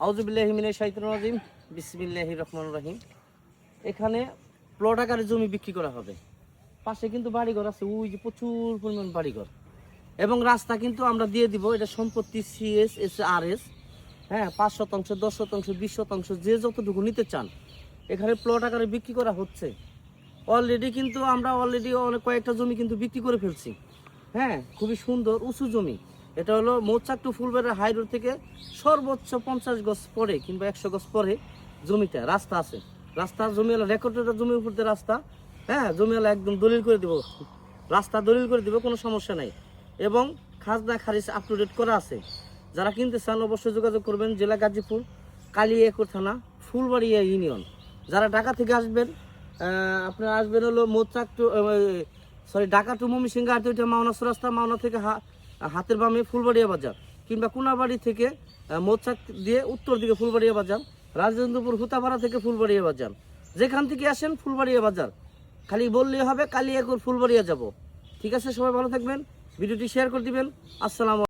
আউযুবিল্লাহি মিনাশ শাইতানির রাজিম। বিসমিল্লাহির রহমানির রহিম। এখানে প্লট আকারে জমি বিক্রি করা হবে। পাশে কিন্তু বাড়িঘর আছে, ওই যে প্রচুর পরিমাণ বাড়িঘর, এবং রাস্তা কিন্তু আমরা দিয়ে দিব। এটা সম্পত্তি CSSRS, হ্যাঁ, 5% 10% 20% যে যতটুকু নিতে চান এখানে প্লট আকারে বিক্রি করা হচ্ছে। অলরেডি কিন্তু আমরা অনেক কয়েকটা জমি কিন্তু বিক্রি করে ফেলছি। হ্যাঁ, খুবই সুন্দর উঁচু জমি। এটা হলো মৌচাক টু ফুলবাড়ির হাই রোড থেকে সর্বোচ্চ 50 গজ পরে কিংবা 100 গজ পরে জমিটা রাস্তা আছে। রাস্তা জমিওয়ালা রেকর্ডের জমির উপর দিয়ে রাস্তা, হ্যাঁ, জমিওয়ালা একদম দলিল করে দিব, রাস্তা দলিল করে দিব, কোনো সমস্যা নাই। এবং খাজনা খারিজ আপ টু ডেট করা আছে। যারা কিনতে চান অবশ্যই যোগাযোগ করবেন। জেলা গাজীপুর, কালিয়াকৈর থানা, ফুলবাড়িয়া ইউনিয়ন। যারা ঢাকা থেকে আসবেন, আপনারা আসবেন হলো মৌচাক টু ঢাকা টু ময়মনসিংহ আর ওইটা মাওনা রাস্তা, মাওনা থেকে হাতের বামে ফুলবাড়িয়া বাজার, কিংবা কোনাবাড়ি থেকে মৌচাক দিয়ে উত্তর দিকে ফুলবাড়িয়া বাজার, রাজেন্দ্রপুর হুতাপাড়া থেকে ফুলবাড়িয়া বাজার। যেখান থেকে আসেন ফুলবাড়িয়া বাজার খালি বললেই হবে কালিয়াকৈর ফুলবাড়িয়া যাব। ঠিক আছে, সবাই ভালো থাকবেন, ভিডিওটি শেয়ার করে দিবেন। আসসালামু